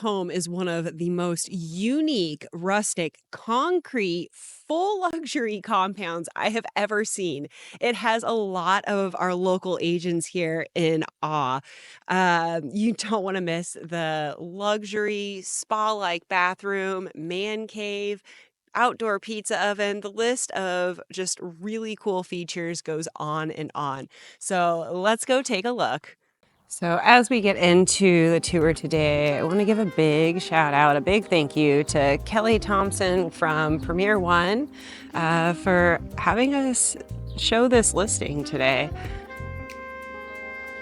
home is one of the most unique, rustic, concrete, full luxury compounds I have ever seen. It has a lot of our local agents here in awe. You don't want to miss the luxury spa-like bathroom, man cave, outdoor pizza oven. The list of just really cool features goes on and on. So let's go take a look. So as we get into the tour today, I want to give a big shout out, a big thank you to Kelly Thompson from Premier One for having us show this listing today.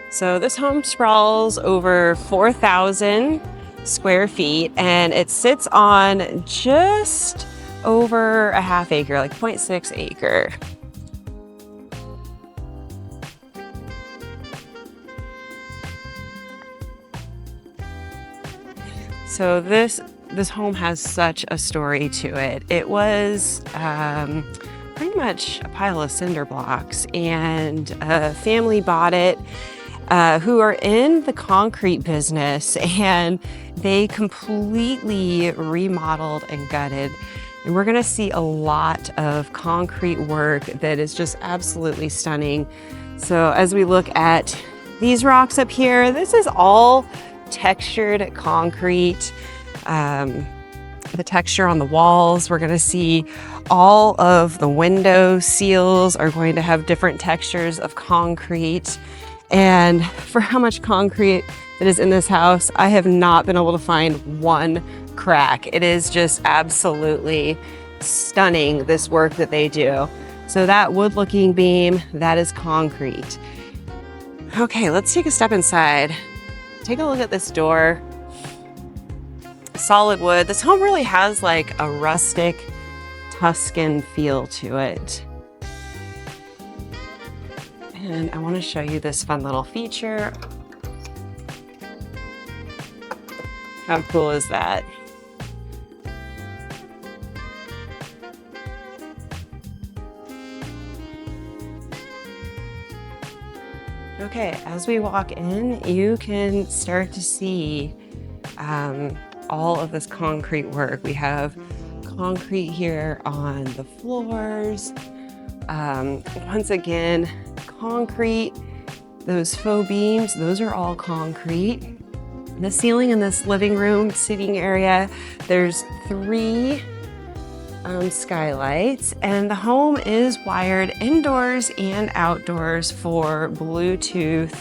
So this home sprawls over 4,000 square feet and it sits on just over a half acre, like 0.6 acre. So this home has such a story to it. It was pretty much a pile of cinder blocks, and a family bought it who are in the concrete business, and they completely remodeled and gutted. And we're gonna see a lot of concrete work that is just absolutely stunning. So as we look at these rocks up here, this is all textured concrete. The texture on the walls, we're going to see all of the window seals are going to have different textures of concrete. And for how much concrete that is in this house, I have not been able to find one crack. It is just absolutely stunning, this work that they do. So that wood looking beam, that is concrete. Okay, let's take a step inside. Take a look at this door. Solid wood. This home really has like a rustic Tuscan feel to it. And I want to show you this fun little feature. How cool is that? Okay, as we walk in, you can start to see all of this concrete work. We have concrete here on the floors. Once again, concrete, those faux beams, those are all concrete. The ceiling in this living room seating area, there's 3 skylights, and the home is wired indoors and outdoors for Bluetooth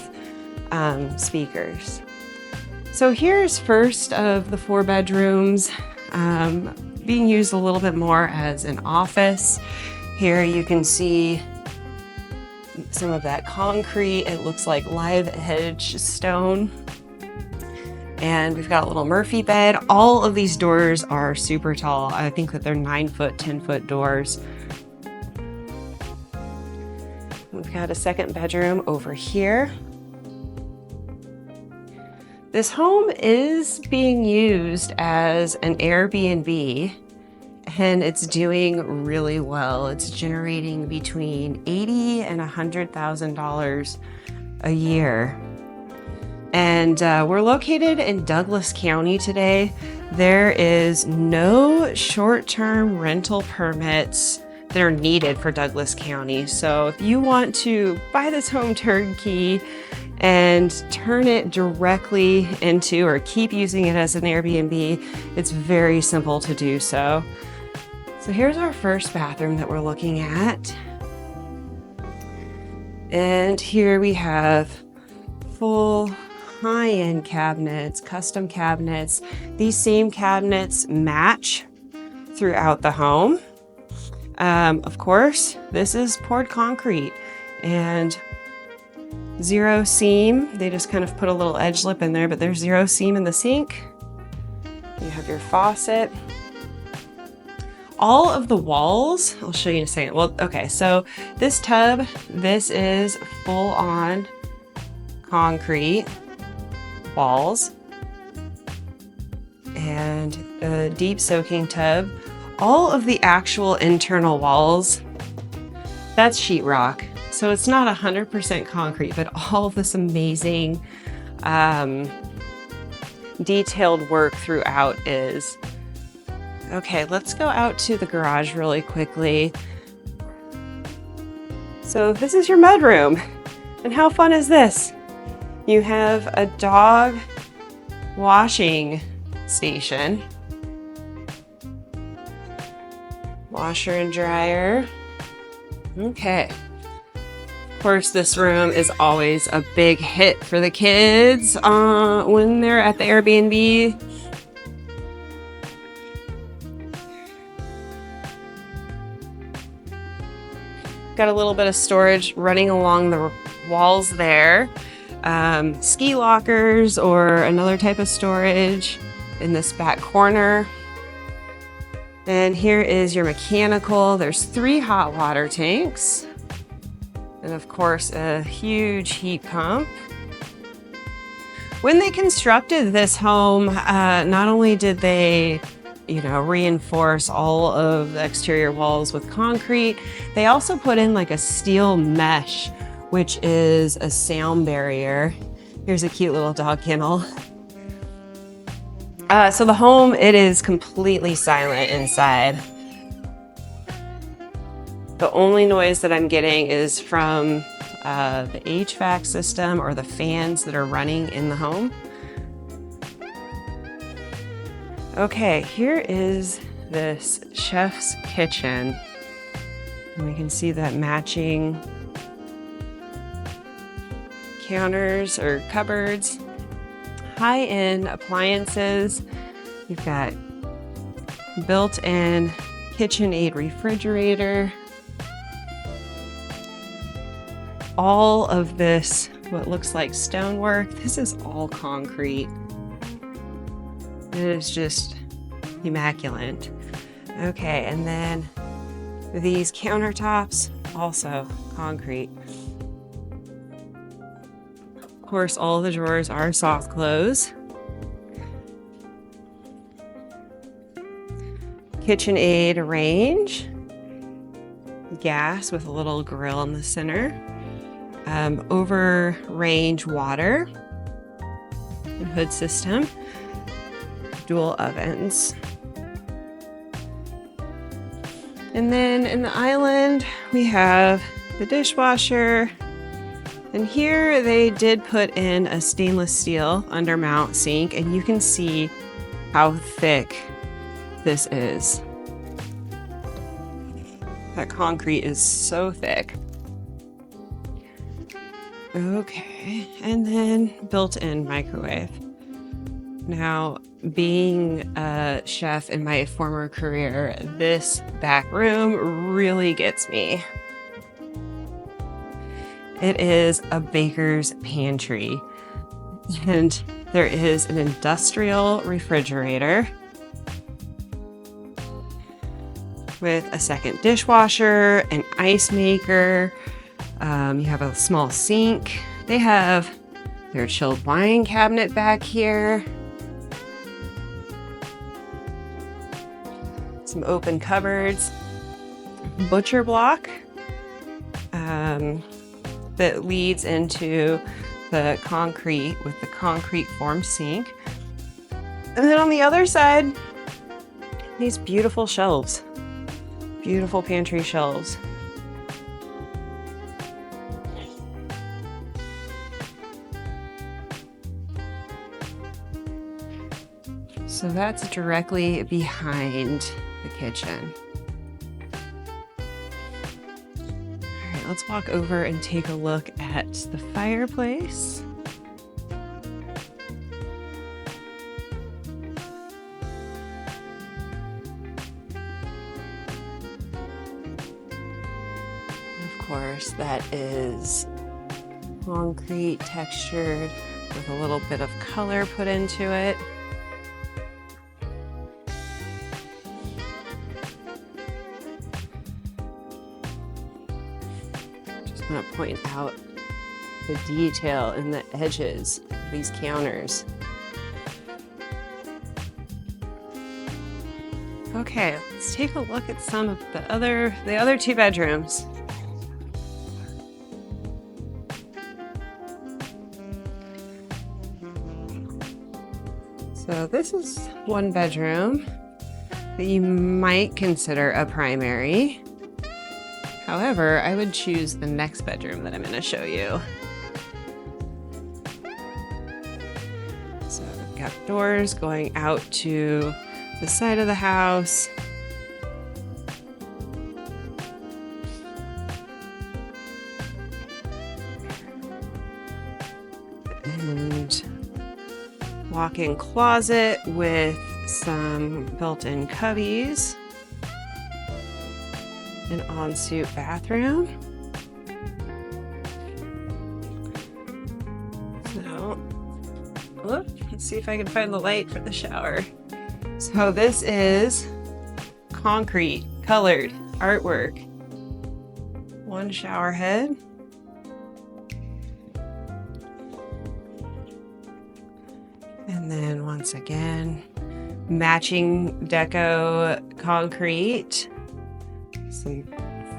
speakers. So here's first of the 4 bedrooms being used a little bit more as an office. Here you can see some of that concrete. It looks like live edge stone. And we've got a little Murphy bed. All of these doors are super tall. I think that they're 9-foot, 10-foot doors. We've got a second bedroom over here. This home is being used as an Airbnb, and it's doing really well. It's generating between $80,000 and $100,000 a year. And we're located in Douglas County today. There is no short-term rental permits that are needed for Douglas County. So if you want to buy this home turnkey and turn it directly into, or keep using it as an Airbnb, it's very simple to do so. So here's our first bathroom that we're looking at. And here we have full high-end cabinets, custom cabinets. These same cabinets match throughout the home. Of course, this is poured concrete and 0 seam. They just kind of put a little edge lip in there, but there's 0 seam in the sink. You have your faucet. All of the walls, I'll show you in a second. Well, okay, so this tub, this is full on concrete walls and a deep soaking tub. All of the actual internal walls, that's sheetrock. So it's not 100% concrete, but all of this amazing detailed work throughout is. Okay, let's go out to the garage really quickly. So this is your mudroom. And how fun is this? You have a dog washing station, washer and dryer. Okay. Of course, this room is always a big hit for the kids when they're at the Airbnb. Got a little bit of storage running along the walls there. Ski lockers or another type of storage in this back corner. And here is your mechanical. There's 3 hot water tanks. And of course, a huge heat pump. When they constructed this home, not only did they reinforce all of the exterior walls with concrete, they also put in like a steel mesh, which is a sound barrier. Here's a cute little dog kennel. So the home, it is completely silent inside. The only noise that I'm getting is from the HVAC system or the fans that are running in the home. Okay, here is this chef's kitchen. And we can see that matching counters or cupboards. High-end appliances. You've got built-in KitchenAid refrigerator. All of this, what looks like stonework, this is all concrete. It is just immaculate. Okay, and then these countertops, also concrete. Of course, all the drawers are soft close. KitchenAid range. Gas with a little grill in the center. Over range water and hood system. Dual ovens. And then in the island, we have the dishwasher. And here they did put in a stainless steel undermount sink, and you can see how thick this is. That concrete is so thick. Okay, and then built-in microwave. Now, being a chef in my former career, this back room really gets me. It is a baker's pantry, and there is an industrial refrigerator with a second dishwasher, an ice maker. You have a small sink. They have their chilled wine cabinet back here. Some open cupboards. Butcher block that leads into the concrete with the concrete formed sink. And then on the other side, these beautiful shelves. Beautiful pantry shelves. So that's directly behind the kitchen. All right, let's walk over and take a look at the fireplace. Of course, that is concrete textured with a little bit of color put into it. Just want to point out the detail in the edges of these counters. Okay, let's take a look at some of the other two bedrooms. So this is one bedroom that you might consider a primary. However, I would choose the next bedroom that I'm going to show you. So we've got doors going out to the side of the house. And walk-in closet with some built-in cubbies. An ensuite bathroom. So, let's see if I can find the light for the shower. So this is concrete colored artwork. One shower head. And then once again, matching deco concrete. Some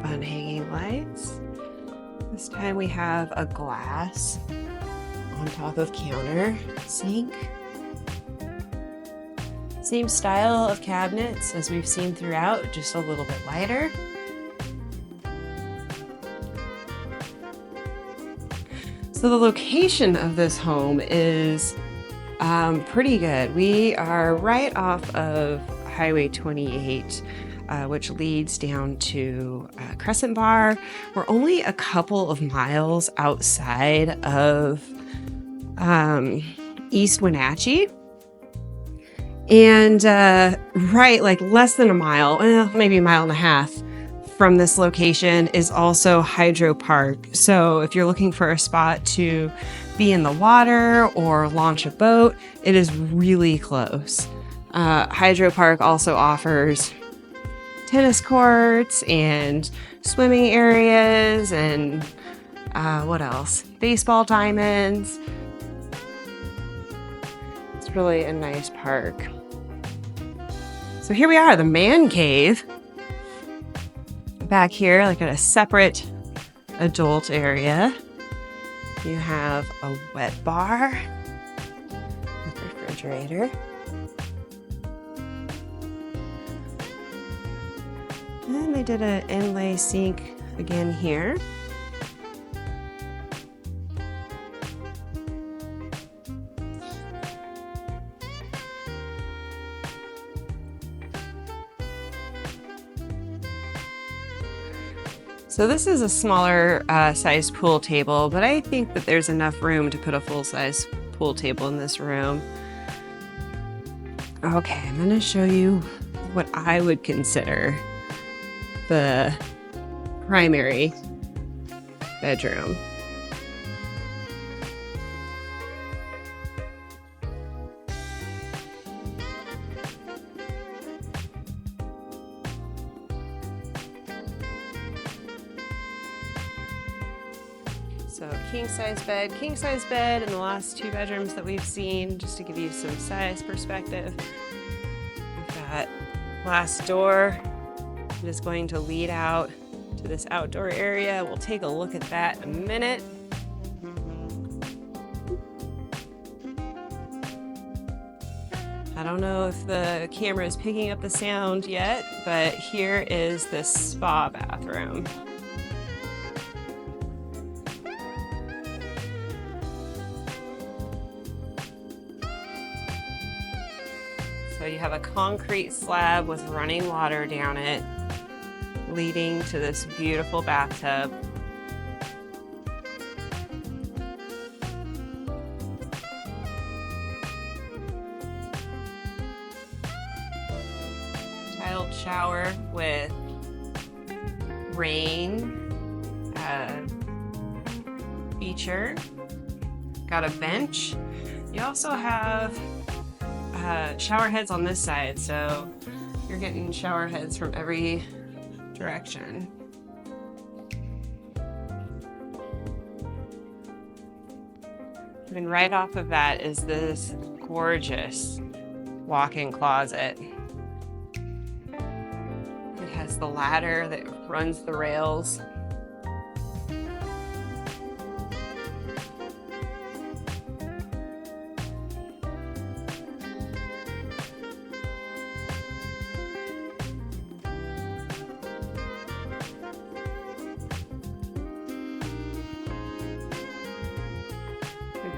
fun hanging lights. This time we have a glass on top of counter sink. Same style of cabinets as we've seen throughout, just a little bit lighter. So the location of this home is pretty good. We are right off of Highway 28, which leads down to Crescent Bar. We're only a couple of miles outside of East Wenatchee. And right, like less than a mile, maybe a mile and a half from this location is also Hydro Park. So if you're looking for a spot to be in the water or launch a boat, it is really close. Hydro Park also offers tennis courts and swimming areas and what else? Baseball diamonds. It's really a nice park. So here we are, the man cave. Back here, like at a separate adult area, you have a wet bar with refrigerator. And they did an inlay sink again here. So this is a smaller size pool table, but I think that there's enough room to put a full-size pool table in this room. Okay, I'm gonna show you what I would consider the primary bedroom. So king size bed in the last two bedrooms that we've seen, just to give you some size perspective. We've got glass door that is going to lead out to this outdoor area. We'll take a look at that in a minute. I don't know if the camera is picking up the sound yet, but here is this spa bathroom. So you have a concrete slab with running water down it, leading to this beautiful bathtub. Tiled shower with rain feature. Got a bench. You also have shower heads on this side, so you're getting shower heads from every direction. And right off of that is this gorgeous walk-in closet. It has the ladder that runs the rails.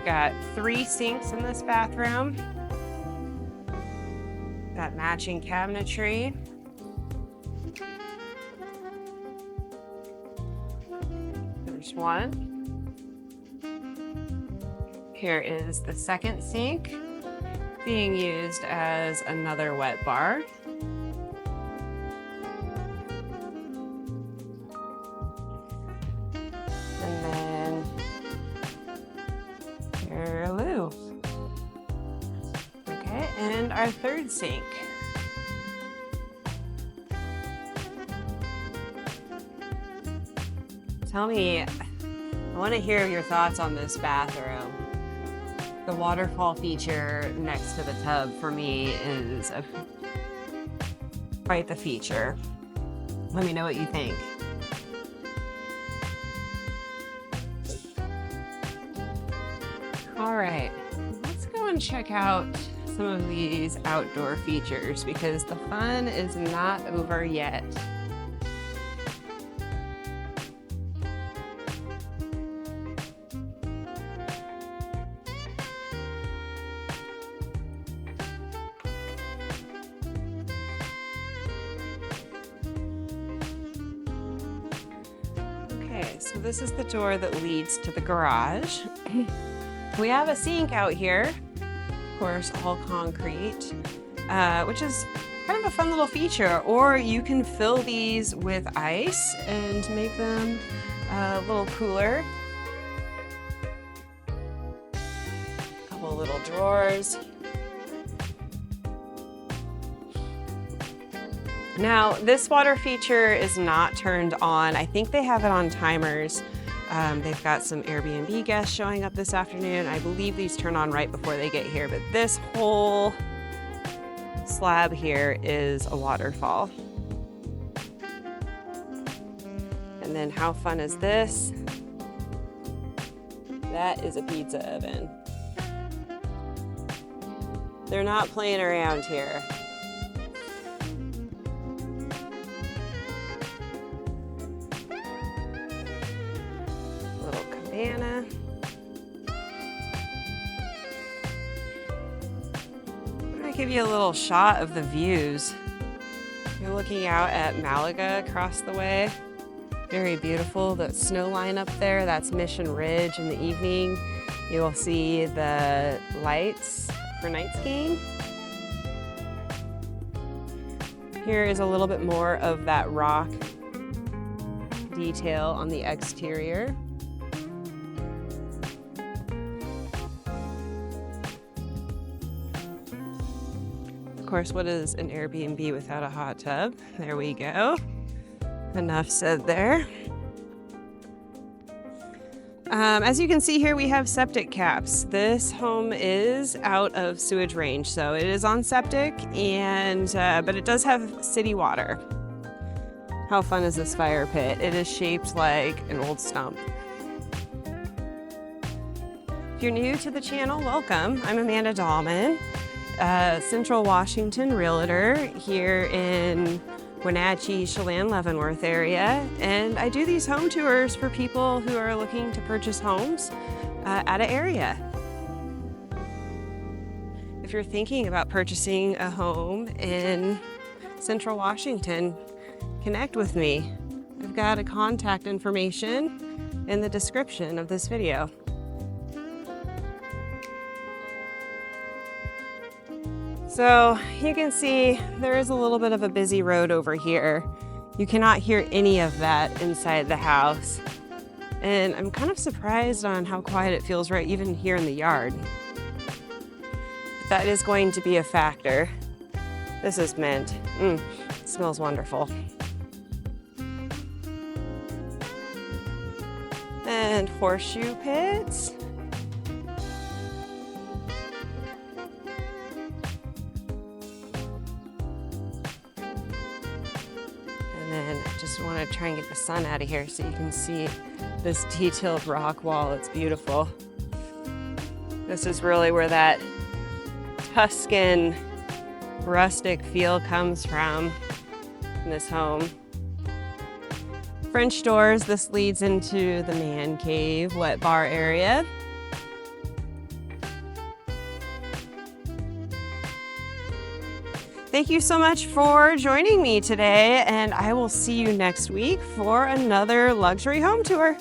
got 3 sinks in this bathroom. Got matching cabinetry. There's one. Here is the second sink, being used as another wet bar. And then here a loo. Okay, and our third sink. Tell me, I want to hear your thoughts on this bathroom. The waterfall feature next to the tub for me is quite the feature. Let me know what you think. All right, let's go and check out some of these outdoor features because the fun is not over yet. So this is the door that leads to the garage. We have a sink out here, of course, all concrete, which is kind of a fun little feature. Or you can fill these with ice and make them a little cooler. A couple little drawers. Now, this water feature is not turned on. I think they have it on timers. They've got some Airbnb guests showing up this afternoon. I believe these turn on right before they get here, but this whole slab here is a waterfall. And then how fun is this? That is a pizza oven. They're not playing around here. Cabana. I'm going to give you a little shot of the views. You're looking out at Malaga across the way. Very beautiful. The snow line up there, that's Mission Ridge. In the evening, you'll see the lights for night skiing. Here is a little bit more of that rock detail on the exterior. Of course, what is an Airbnb without a hot tub? There we go. Enough said there. As you can see here, we have septic caps. This home is out of sewage range, so it is on septic, and but it does have city water. How fun is this fire pit? It is shaped like an old stump. If you're new to the channel, welcome. I'm Amanda Dallman, Central Washington realtor here in Wenatchee, Chelan, Leavenworth area, and I do these home tours for people who are looking to purchase homes at an area. If you're thinking about purchasing a home in Central Washington, connect with me. I've got a contact information in the description of this video. So you can see there is a little bit of a busy road over here. You cannot hear any of that inside the house. And I'm kind of surprised on how quiet it feels right even here in the yard. But that is going to be a factor. This is mint. It smells wonderful. And horseshoe pits. And I just want to try and get the sun out of here so you can see this detailed rock wall. It's beautiful. This is really where that Tuscan rustic feel comes from in this home. French doors. This leads into the man cave, wet bar area. Thank you so much for joining me today, and I will see you next week for another luxury home tour.